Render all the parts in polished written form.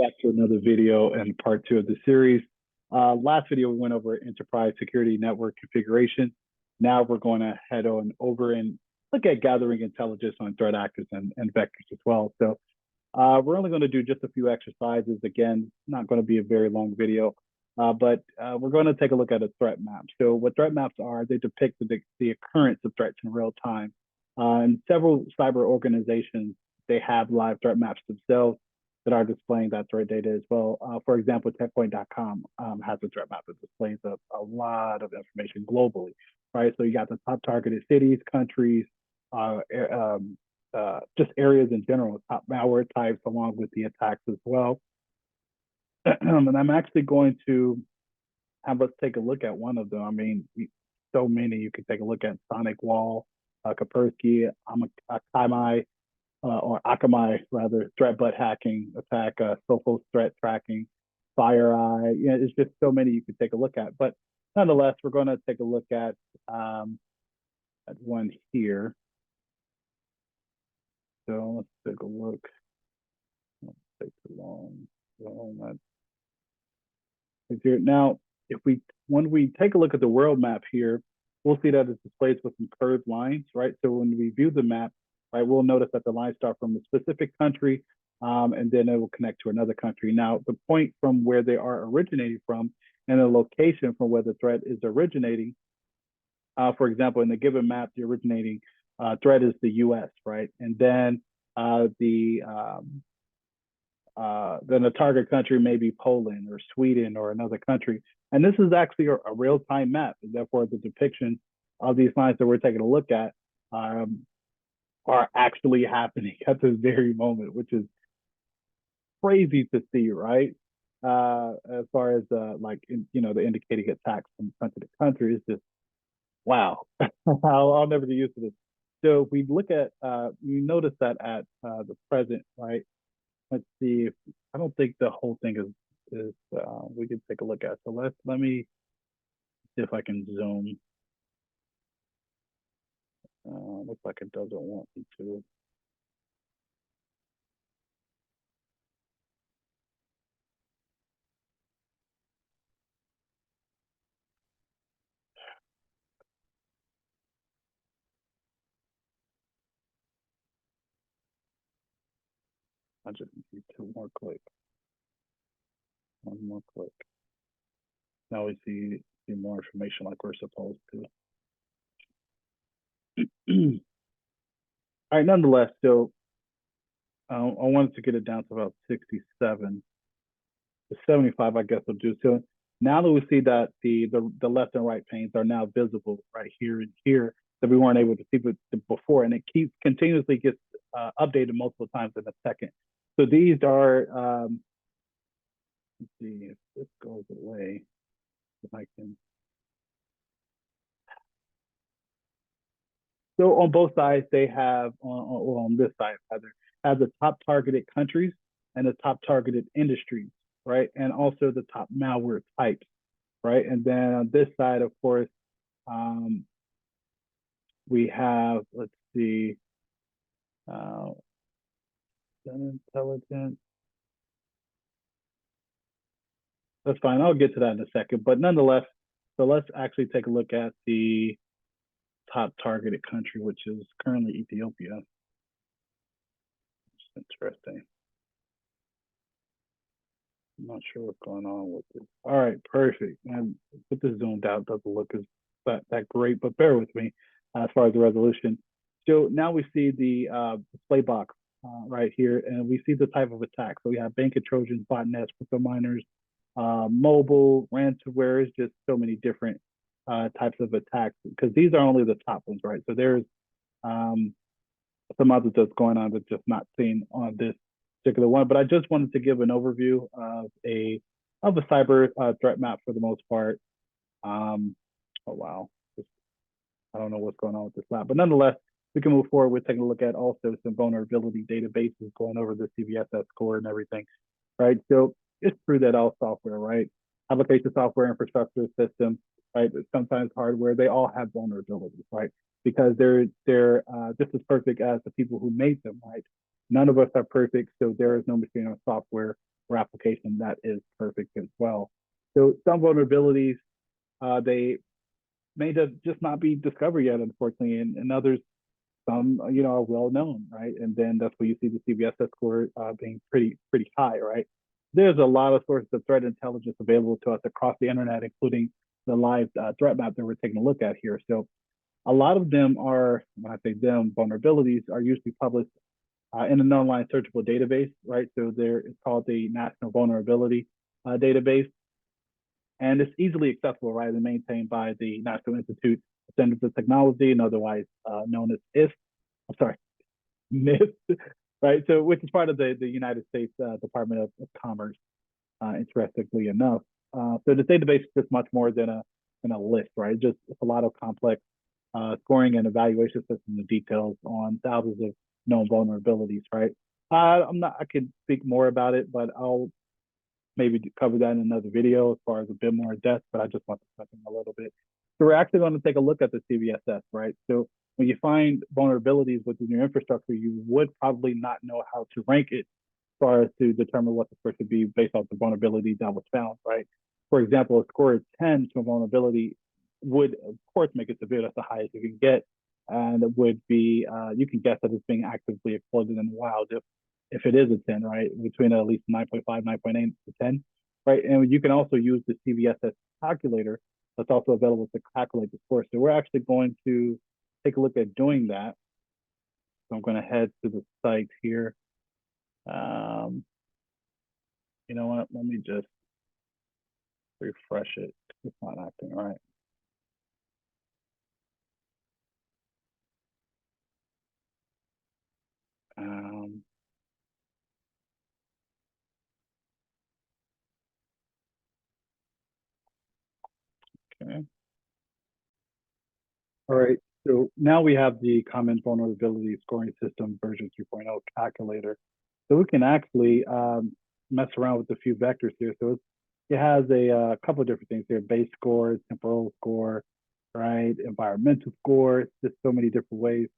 back to another video and part two of the series. Last video, we went over enterprise security network configuration. Now we're going to head on over and look at gathering intelligence on threat actors and vectors as well. So we're only going to do just a few exercises. Again, not going to be a very long video, but we're going to take a look at a threat map. So what threat maps are, they depict the occurrence of threats in real time. And several cyber organizations, they have live threat maps themselves that are displaying that threat data as well. For example, checkpoint.com has a threat map that displays a lot of information globally, right? So you got the top targeted cities, countries, just areas in general, top malware types, along with the attacks as well. And I'm actually going to have us take a look at one of them. I mean, so many you could take a look at: Sonic Wall, Kaspersky, Akamai, or Akamai rather, threat butt hacking attack, Sophos threat tracking, FireEye. You know, it's just so many you could take a look at. But nonetheless, we're going to take a look at one here. So let's take a look. Let's take too long. Now, when we take a look at the world map here, we'll see that it's displayed with some curved lines, right? So when we view the map, right, we'll notice that the lines start from a specific country, and then it will connect to another country. Now, the point from where they are originating from and the location from where the threat is originating, for example, in the given map, the originating threat is the US, right? And then then the target country may be Poland or Sweden or another country. And this is actually a real-time map. And therefore, the depiction of these lines that we're taking a look at are actually happening at this very moment, which is crazy to see, right? As far as the indicating attacks from country to country is just, wow. I'll never get used to this. So if we look at, you notice that at the present, right? Let's see if, I don't think the whole thing is we can take a look at. So let me see if I can zoom. Looks like it doesn't want me to. I just need two more clicks. One more click. Now we see more information like we're supposed to. All right, nonetheless, so I wanted to get it down to about 67. The 75, I guess, will do. So now that we see that the left and right panes are now visible right here and here that we weren't able to see before, and it continuously gets updated multiple times in a second. So these are, let's see if this goes away, if I can. So on both sides, they have, on this side rather, have the top targeted countries and the top targeted industries, right? And also the top malware types, right? And then on this side, of course, we have, let's see, intelligence. That's fine. I'll get to that in a second. But nonetheless, so let's actually take a look at the top targeted country, which is currently Ethiopia. It's interesting. I'm not sure what's going on with it. All right, perfect. And with this zoomed out, doesn't look as that great, but bear with me as far as the resolution. So now we see the display box right here, and we see the type of attack. So we have bank Trojans, botnets, crypto miners, mobile, ransomware, is just so many different types of attacks, because these are only the top ones, right? So there's some others that's going on that's just not seen on this particular one. But I just wanted to give an overview of a cyber threat map for the most part. Oh wow, I don't know what's going on with this map, but nonetheless, we can move forward with taking a look at also some vulnerability databases, going over the CVSS score and everything, right? So it's true that all software, right? Application software, infrastructure, systems, right? Sometimes hardware, they all have vulnerabilities, right? Because they're just as perfect as the people who made them, right? None of us are perfect, so there is no machine or software application, that is perfect as well. So some vulnerabilities, they may just not be discovered yet, unfortunately, and others, some are well known, right? And then that's where you see the CVSS score being pretty high, right? There's a lot of sources of threat intelligence available to us across the internet, including the live threat map that we're taking a look at here. So a lot of them are, when I say them, vulnerabilities are usually published in an online searchable database, right? So it's called the National Vulnerability Database, and it's easily accessible, right? And maintained by the National Institute of Standards and Technology, and otherwise known as IST. I'm sorry, NIST, right? So which is part of the United States Department of Commerce, interestingly enough. So the database is just much more than a list, right? It's a lot of complex scoring and evaluation system and details on thousands of known vulnerabilities, right? I could speak more about it, but I'll maybe cover that in another video as far as a bit more in depth, but I just want to touch on a little bit. So we're actually going to take a look at the CVSS, right? So when you find vulnerabilities within your infrastructure, you would probably not know how to rank it as far as to determine what the score should be based off the vulnerability that was found, right? For example, a score of 10 to a vulnerability would, of course, make it severe. That's the highest you can get. And it would be, you can guess that it's being actively exploited in the wild if it is a 10, right? Between at least 9.5, 9.8 to 10, right? And you can also use the CVSS calculator that's also available to calculate the score. So we're actually going to take a look at doing that. So I'm going to head to the site here. You know what? Let me just refresh it. It's not acting right. Okay. All right. So now we have the Common Vulnerability Scoring System version 2.0 calculator. So we can actually mess around with a few vectors here. So it has a couple of different things here: base score, temporal score, right? Environmental score. Just so many different ways.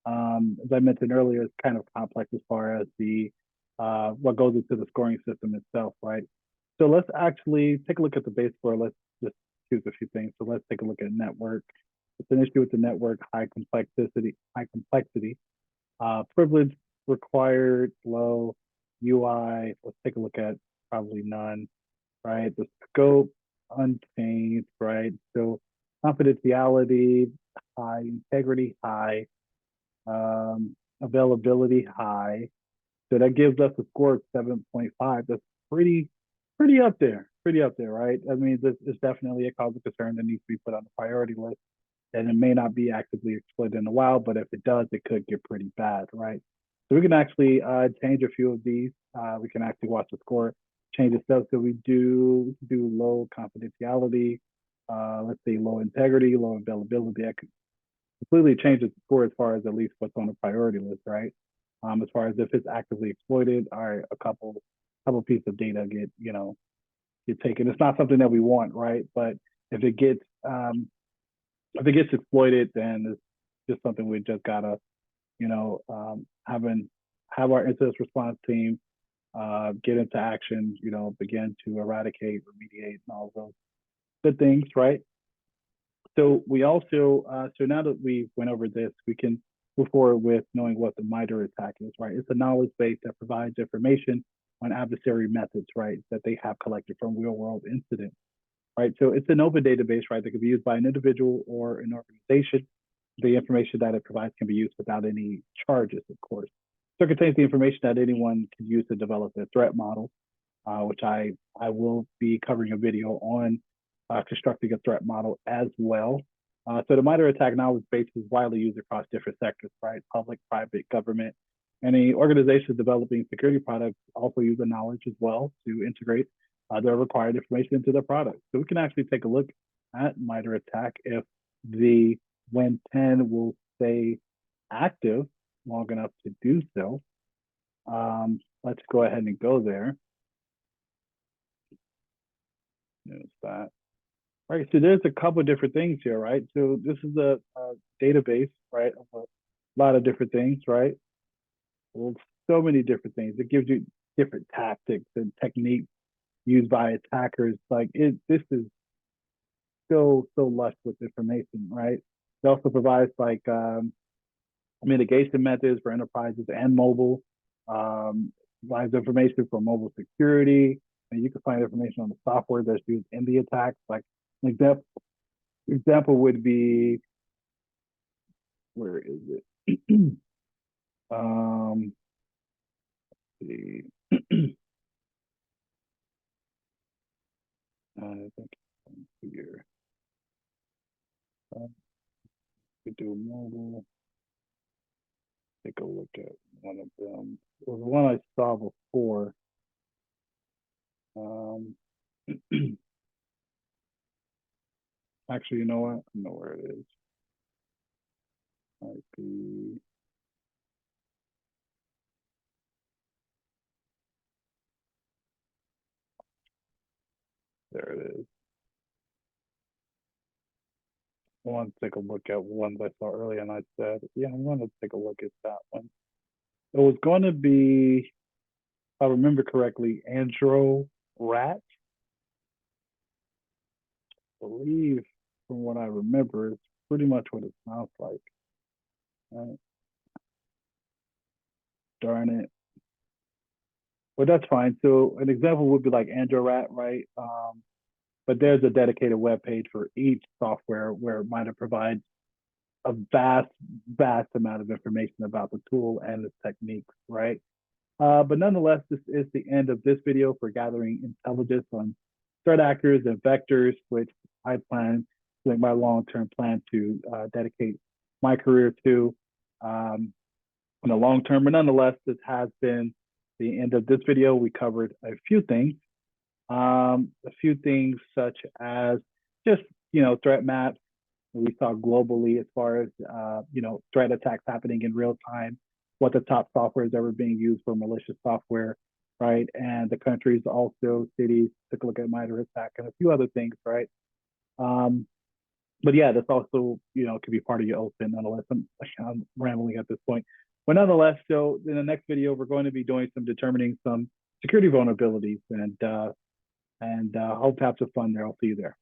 As I mentioned earlier, it's kind of complex as far as the what goes into the scoring system itself, right? So let's actually take a look at the base score. Let's just choose a few things. So let's take a look at network. It's an issue with the network, high complexity, privilege required, low, UI. Let's take a look at probably none, right? The scope, unchanged, right? So confidentiality, high, integrity, high, availability, high. So that gives us a score of 7.5. That's pretty up there, right? I mean, this is definitely a cause of concern that needs to be put on the priority list. And it may not be actively exploited in the wild, but if it does, it could get pretty bad, right? So we can actually change a few of these. We can actually watch the score change itself. So we do low confidentiality, let's say low integrity, low availability. I could completely change the score as far as at least what's on the priority list, right? As far as if it's actively exploited, all right, a couple pieces of data get taken. It's not something that we want, right? But if it gets exploited, then it's just something we just gotta, have our incident response team get into action, begin to eradicate, remediate, and all those good things, right? So we also, so now that we went over this, we can move forward with knowing what the MITRE attack is, right? It's a knowledge base that provides information on adversary methods, right, that they have collected from real world incidents, right? So it's an open database, right, that can be used by an individual or an organization. The information that it provides can be used without any charges, of course. So it contains the information that anyone can use to develop a threat model, which I will be covering a video on constructing a threat model as well. So the MITRE attack knowledge base is widely used across different sectors, right? Public, private, government. Any organizations developing security products also use the knowledge as well to integrate their required information into their products. So we can actually take a look at MITRE attack if the when 10 will stay active long enough to do so. Let's go ahead and go there. There's that. All right, so there's a couple of different things here, right? So this is a database, right, of a lot of different things, right? Well, so many different things. It gives you different tactics and techniques used by attackers. Like this is so lush with information, right? It also provides like mitigation methods for enterprises and mobile. Provides information for mobile security, and you can find information on the software that's used in the attacks. Like an example would be, where is it? Let's see. I think here. We do mobile. Take a look at one of them. It was one I saw before. Actually, you know what? I know where it is. Might be. There it is. I want to take a look at ones I saw earlier, and I said, yeah, I'm going to take a look at that one. It was going to be, if I remember correctly, Andro Rat. I believe, from what I remember, it's pretty much what it sounds like. Right? Darn it. But that's fine. So an example would be like Andro Rat, right? But there's a dedicated web page for each software where MITRE provides a vast amount of information about the tool and its techniques, right? But nonetheless, this is the end of this video for gathering intelligence on threat actors and vectors, which I plan, like my long-term plan to dedicate my career to in the long term. But nonetheless, this has been the end of this video. We covered a few things such as just, threat maps. We saw globally as far as, threat attacks happening in real time, what the top software is ever being used for malicious software, right? And the countries, also cities, took a look at MITRE attack and a few other things, right? But yeah, that's also, could be part of your OSINT. Nonetheless, I'm rambling at this point. But nonetheless, so in the next video, we're going to be doing determining some security vulnerabilities, and hope to have some fun there. I'll see you there.